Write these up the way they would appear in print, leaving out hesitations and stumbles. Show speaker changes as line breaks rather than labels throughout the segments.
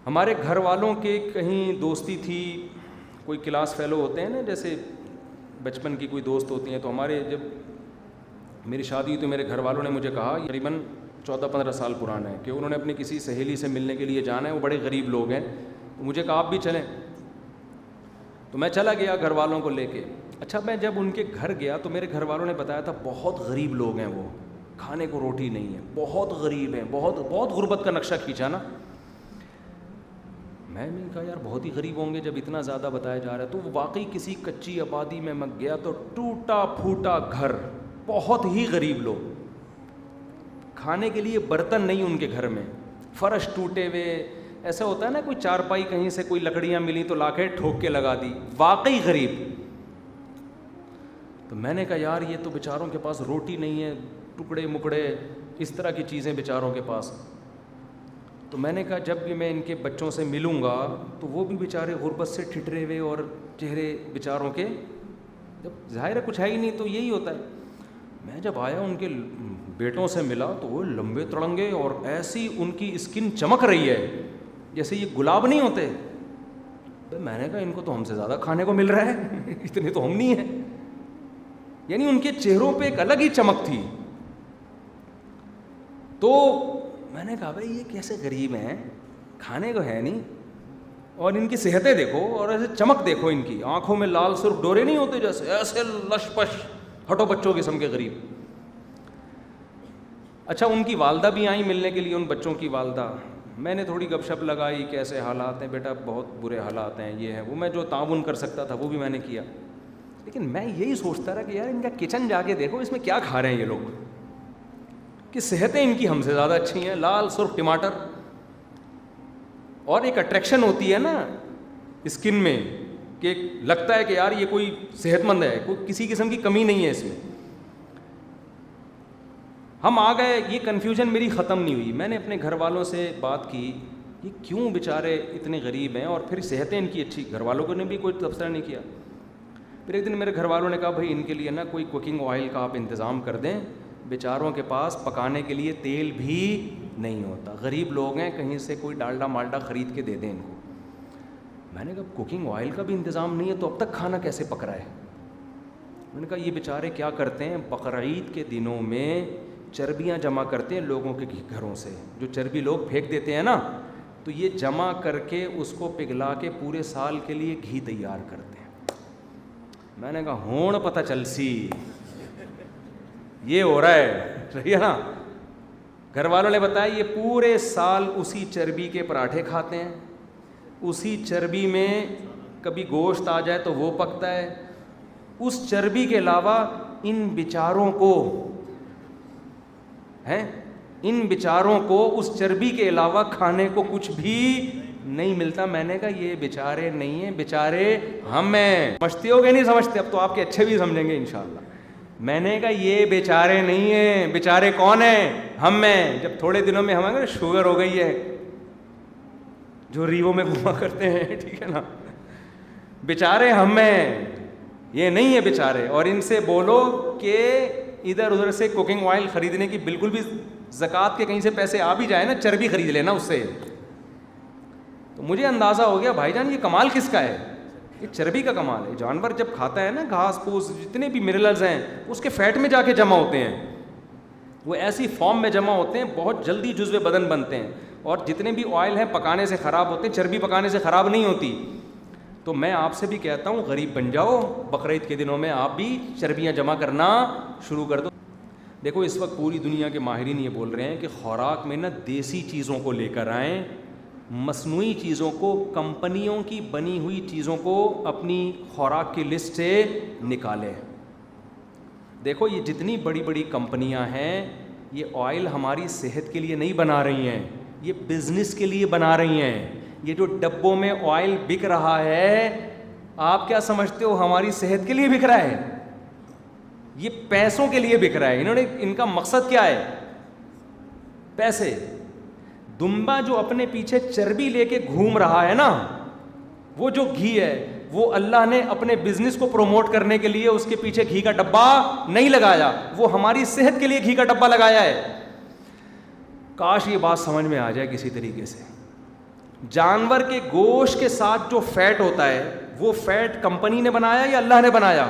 ہمارے گھر والوں کے کہیں دوستی تھی، کوئی کلاس فیلو ہوتے ہیں نا، جیسے بچپن کی کوئی دوست ہوتی ہیں، تو ہمارے جب میری شادی ہوئی تو میرے گھر والوں نے مجھے کہا، تقریباً 14-15 سال پرانا ہے، کہ انہوں نے اپنی کسی سہیلی سے ملنے کے لیے جانا ہے، وہ بڑے غریب لوگ ہیں، تو مجھے کہا آپ بھی چلیں، تو میں چلا گیا گھر والوں کو لے کے۔ اچھا، میں جب ان کے گھر گیا تو میرے گھر والوں نے بتایا تھا بہت غریب لوگ ہیں، وہ کھانے کو روٹی نہیں ہے، بہت غریب ہیں، بہت بہت غربت کا نقشہ کھینچا نا۔ میں نے کہا یار بہت ہی غریب ہوں گے جب اتنا زیادہ بتایا جا رہا ہے۔ تو واقعی کسی کچی آبادی میں گیا تو ٹوٹا پھوٹا گھر، بہت ہی غریب لوگ، کھانے کے لیے برتن نہیں ان کے گھر میں، فرش ٹوٹے ہوئے، ایسا ہوتا ہے نا کوئی چارپائی کہیں سے کوئی لکڑیاں ملی تو لا کے ٹھوک کے لگا دی، واقعی غریب۔ تو میں نے کہا یار یہ تو بیچاروں کے پاس روٹی نہیں ہے، ٹکڑے مکڑے اس طرح کی چیزیں بیچاروں کے پاس۔ تو میں نے کہا جب بھی میں ان کے بچوں سے ملوں گا تو وہ بھی بیچارے غربت سے ٹھٹرے ہوئے اور چہرے بیچاروں کے، جب ظاہر ہے کچھ ہے ہی نہیں تو یہی ہوتا ہے۔ میں جب آیا ان کے بیٹوں سے ملا تو وہ لمبے تڑنگے اور ایسی ان کی اسکن چمک رہی ہے جیسے یہ گلاب نہیں ہوتے۔ میں نے کہا ان کو تو ہم سے زیادہ کھانے کو مل رہا ہے، اتنے تو ہم نہیں ہیں۔ یعنی ان کے چہروں پہ ایک الگ ہی چمک تھی۔ تو میں نے کہا بھائی یہ کیسے غریب ہیں، کھانے کو ہے نہیں، اور ان کی صحتیں دیکھو اور ایسے چمک دیکھو، ان کی آنکھوں میں لال سرخ ڈورے نہیں ہوتے جیسے، ایسے لش پش ہٹو بچوں قسم کے غریب۔ اچھا، ان کی والدہ بھی آئیں ملنے کے لیے، ان بچوں کی والدہ۔ میں نے تھوڑی گپ شپ لگائی، کیسے حالات ہیں بیٹا، بہت برے حالات ہیں، یہ ہے وہ، میں جو تعاون کر سکتا تھا وہ بھی میں نے کیا۔ لیکن میں یہی سوچتا رہا کہ یار ان کا کچن جا کے دیکھو، اس میں کیا کھا رہے ہیں یہ لوگ، کہ صحتیں ان کی ہم سے زیادہ اچھی ہیں، لال سرخ ٹماٹر۔ اور ایک اٹریکشن ہوتی ہے نا اسکن میں کہ لگتا ہے کہ یار یہ کوئی صحت مند ہے، کوئی کسی قسم کی کمی نہیں ہے اس میں۔ ہم آ گئے، یہ کنفیوژن میری ختم نہیں ہوئی۔ میں نے اپنے گھر والوں سے بات کی، یہ کیوں بیچارے اتنے غریب ہیں، اور پھر صحتیں ان کی اچھی، گھر والوں نے بھی کوئی تبصرہ نہیں کیا۔ پھر ایک دن میرے گھر والوں نے کہا بھائی ان کے لیے نا کوئی کوکنگ آئل کا آپ انتظام کر دیں، بیچاروں کے پاس پکانے کے لیے تیل بھی نہیں ہوتا، غریب لوگ ہیں، کہیں سے کوئی ڈالڈا مالڈا خرید کے دے دیں ان کو۔ میں نے کہا کوکنگ آئل کا بھی انتظام نہیں ہے تو اب تک کھانا کیسے پک رہا ہے؟ میں نے کہا یہ بیچارے کیا کرتے ہیں، بقرعید کے دنوں میں چربیاں جمع کرتے ہیں لوگوں کے گھروں سے، جو چربی لوگ پھینک دیتے ہیں نا، تو یہ جمع کر کے اس کو پگھلا کے پورے سال کے لیے گھی تیار کرتے ہیں۔ میں نے کہا ہون پتہ چل سی یہ ہو رہا ہے، صحیح ہے نا۔ گھر والوں نے بتایا یہ پورے سال اسی چربی کے پراٹھے کھاتے ہیں، اسی چربی میں کبھی گوشت آ جائے تو وہ پکتا ہے، اس چربی کے علاوہ ان بیچاروں کو اس چربی کے علاوہ کھانے کو کچھ بھی نہیں ملتا۔ میں نے کہا یہ بیچارے نہیں ہیں، بیچارے ہم ہیں۔ سمجھتے ہو گے نہیں سمجھتے؟ اب تو آپ کے اچھے بھی سمجھیں گے انشاءاللہ۔ میں نے کہا یہ بیچارے نہیں ہیں، بیچارے کون ہیں؟ ہم ہیں۔ جب تھوڑے دنوں میں ہمیں شوگر ہو گئی ہے، جو ریووں میں گھوما کرتے ہیں، ٹھیک ہے نا، بیچارے ہم ہیں، یہ نہیں ہے بیچارے۔ اور ان سے بولو کہ ادھر ادھر سے کوکنگ آئل خریدنے کی بالکل بھی، زکوٰۃ کے کہیں سے پیسے آ بھی جائے نا، چربی خرید لینا اس سے۔ تو مجھے اندازہ ہو گیا بھائی جان یہ کمال کس کا ہے، یہ چربی کا کمال ہے۔ جانور جب کھاتا ہے نا گھاس پھوس، جتنے بھی منرلز ہیں اس کے فیٹ میں جا کے جمع ہوتے ہیں، وہ ایسی فارم میں جمع ہوتے ہیں، بہت جلدی جزو بدن بنتے ہیں، اور جتنے بھی آئل ہیں پکانے سے خراب ہوتے ہیں، چربی پکانے سے خراب نہیں ہوتی۔ تو میں آپ سے بھی کہتا ہوں غریب بن جاؤ، بقرعید کے دنوں میں آپ بھی چربیاں جمع کرنا شروع کر دو۔ دیکھو اس وقت پوری دنیا کے ماہرین یہ بول رہے ہیں کہ خوراک میں نا دیسی چیزوں کو لے کر آئیں، مصنوعی چیزوں کو، کمپنیوں کی بنی ہوئی چیزوں کو اپنی خوراک کی لسٹ سے نکالیں۔ دیکھو یہ جتنی بڑی بڑی کمپنیاں ہیں، یہ آئل ہماری صحت کے لیے نہیں بنا رہی ہیں، یہ بزنس کے لیے بنا رہی ہیں۔ یہ جو ڈبوں میں آئل بک رہا ہے، آپ کیا سمجھتے ہو ہماری صحت کے لیے بک رہا ہے؟ یہ پیسوں کے لیے بک رہا ہے۔ انہوں نے، ان کا مقصد کیا ہے؟ پیسے۔ دمبا جو اپنے پیچھے چربی لے کے گھوم رہا ہے نا، وہ جو گھی ہے، وہ اللہ نے اپنے بزنس کو پروموٹ کرنے کے لیے اس کے پیچھے گھی کا ڈبہ نہیں لگایا، وہ ہماری صحت کے لیے گھی کا ڈبہ لگایا ہے۔ کاش یہ بات سمجھ میں آ جائے کسی طریقے سے۔ جانور کے گوشت کے ساتھ جو فیٹ ہوتا ہے وہ فیٹ کمپنی نے بنایا یا اللہ نے بنایا؟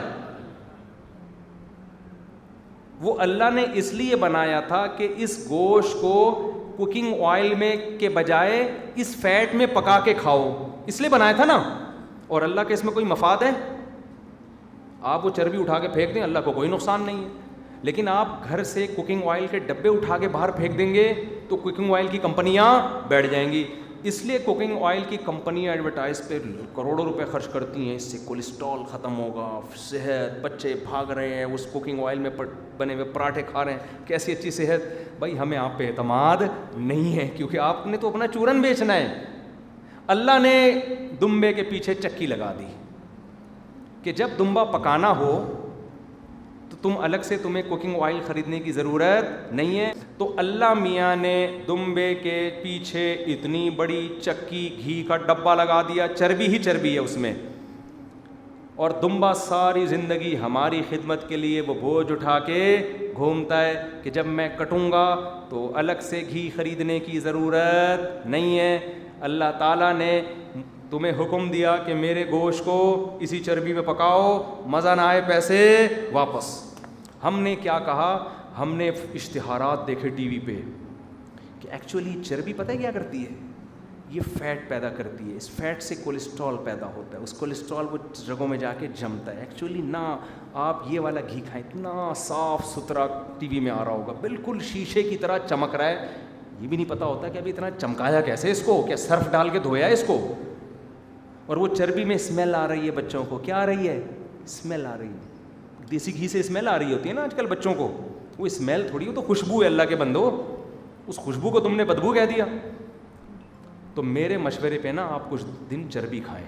وہ اللہ نے اس لیے بنایا تھا کہ اس گوشت کو کوکنگ آئل میں کے بجائے اس فیٹ میں پکا کے کھاؤ، اس لیے بنایا تھا نا. اور اللہ کے اس میں کوئی مفاد ہے؟ آپ وہ چربی اٹھا کے پھینک دیں، اللہ کو کوئی نقصان نہیں ہے. لیکن آپ گھر سے کوکنگ آئل کے ڈبے اٹھا کے باہر پھینک دیں گے تو کوکنگ آئل کی کمپنیاں بیٹھ جائیں گی. اس لیے کوکنگ آئل کی کمپنیاں ایڈورٹائز پہ کروڑوں روپے خرچ کرتی ہیں، اس سے کولیسٹرول ختم ہوگا، صحت، بچے بھاگ رہے ہیں اس کوکنگ آئل میں بنے ہوئے پراٹھے کھا رہے ہیں، کیسی اچھی صحت. بھائی ہمیں آپ پہ اعتماد نہیں ہے، کیونکہ آپ نے تو اپنا چورن بیچنا ہے. اللہ نے دمبے کے پیچھے چکی لگا دی کہ جب دمبا پکانا ہو تو تم الگ سے تمہیں کوکنگ آئل خریدنے کی ضرورت نہیں ہے. تو اللہ میاں نے دمبے کے پیچھے اتنی بڑی چکی گھی کا ڈبہ لگا دیا، چربی ہی چربی ہے اس میں، اور دمبا ساری زندگی ہماری خدمت کے لیے وہ بوجھ اٹھا کے گھومتا ہے کہ جب میں کٹوں گا تو الگ سے گھی خریدنے کی ضرورت نہیں ہے. اللہ تعالیٰ نے تمہیں حکم دیا کہ میرے گوشت کو اسی چربی میں پکاؤ، مزہ نہ آئے پیسے واپس. ہم نے کیا کہا؟ ہم نے اشتہارات دیکھے ٹی وی پہ کہ ایکچولی چربی پتہ ہے کیا کرتی ہے؟ یہ فیٹ پیدا کرتی ہے، اس فیٹ سے کولیسٹرول پیدا ہوتا ہے، اس کولیسٹرول وہ جگہوں میں جا کے جمتا ہے. ایکچولی نہ آپ یہ والا گھی کھائیں، اتنا صاف ستھرا ٹی وی میں آ رہا ہوگا، بالکل شیشے کی طرح چمک رہا ہے. یہ بھی نہیں پتہ ہوتا کہ ابھی اتنا چمکایا کیسے اس کو، کیا صرف ڈال کے دھویا ہے اس کو؟ اور وہ چربی میں اسمیل آ رہی ہے بچوں کو، کیا آ رہی ہے؟ اسمیل آ رہی ہے. دیسی گھی سے اسمیل آ رہی ہوتی ہے نا آج کل بچوں کو، وہ اسمیل تھوڑی ہو، تو خوشبو ہے. اللہ کے بندو، اس خوشبو کو تم نے بدبو کہہ دیا. تو میرے مشورے پہ نا آپ کچھ دن چربی کھائیں،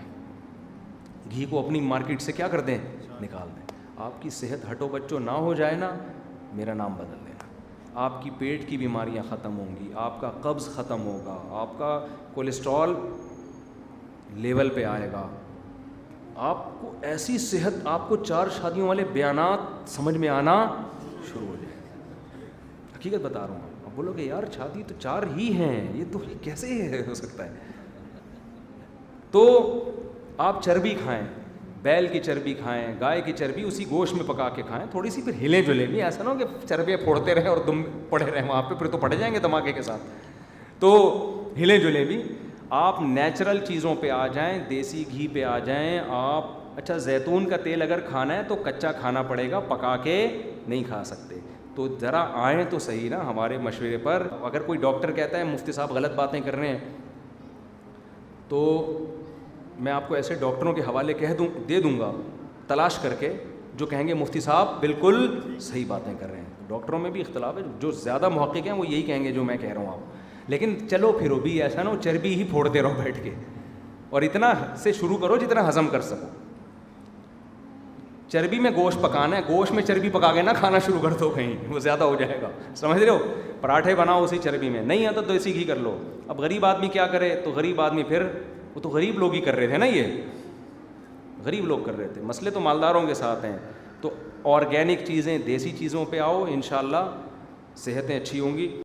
گھی کو اپنی مارکیٹ سے کیا کر دیں، نکال دیں. آپ کی صحت ہٹو بچوں نہ ہو جائے نا، میرا نام بدل دینا. آپ کی پیٹ کی بیماریاں ختم ہوں گی، آپ کا قبض ختم ہوگا، آپ کا کولیسٹرول لیول پہ آئے گا، آپ کو ایسی صحت، آپ کو 4 شادیوں والے بیانات سمجھ میں آنا شروع ہو جائے. حقیقت بتا رہا ہوں. اب بولو کہ یار شادی تو 4 ہی ہیں، یہ تو کیسے ہو سکتا ہے؟ تو آپ چربی کھائیں، بیل کی چربی کھائیں، گائے کی چربی اسی گوشت میں پکا کے کھائیں، تھوڑی سی پھر ہلیں جلیں بھی، ایسا نہ ہو کہ چربیاں پھوڑتے رہیں اور دم پڑے رہیں وہاں پہ، پھر تو پڑے جائیں گے دھماکے کے ساتھ. تو ہلیں جلیں بھی. آپ نیچرل چیزوں پہ آ جائیں، دیسی گھی پہ آ جائیں. آپ اچھا زیتون کا تیل اگر کھانا ہے تو کچا کھانا پڑے گا، پکا کے نہیں کھا سکتے. تو ذرا آئیں تو صحیح نا ہمارے مشورے پر. اگر کوئی ڈاکٹر کہتا ہے مفتی صاحب غلط باتیں کر رہے ہیں، تو میں آپ کو ایسے ڈاکٹروں کے حوالے دے دوں گا تلاش کر کے، جو کہیں گے مفتی صاحب بالکل صحیح باتیں کر رہے ہیں. ڈاکٹروں میں بھی اختلاف ہے، جو زیادہ محقق ہیں وہ یہی کہیں گے جو میں کہہ رہا ہوں آپ. لیکن چلو پھرو بھی ایسا نہ ہو چربی ہی پھوڑتے رہو بیٹھ کے، اور اتنا سے شروع کرو جتنا ہضم کر سکو. چربی میں گوشت پکانا ہے، گوشت میں چربی پکا کے نہ کھانا شروع کر دو کہیں، وہ زیادہ ہو جائے گا. سمجھ رہے ہو؟ پراٹھے بناؤ اسی چربی میں، نہیں آتا تو دیسی گھی کر لو. اب غریب آدمی کیا کرے؟ تو غریب آدمی پھر وہ تو غریب لوگ ہی کر رہے تھے نا، یہ غریب لوگ کر رہے تھے. مسئلے تو مالداروں کے ساتھ ہیں. تو آرگینک چیزیں، دیسی چیزوں پہ آؤ، انشاءاللہ صحتیں اچھی ہوں گی.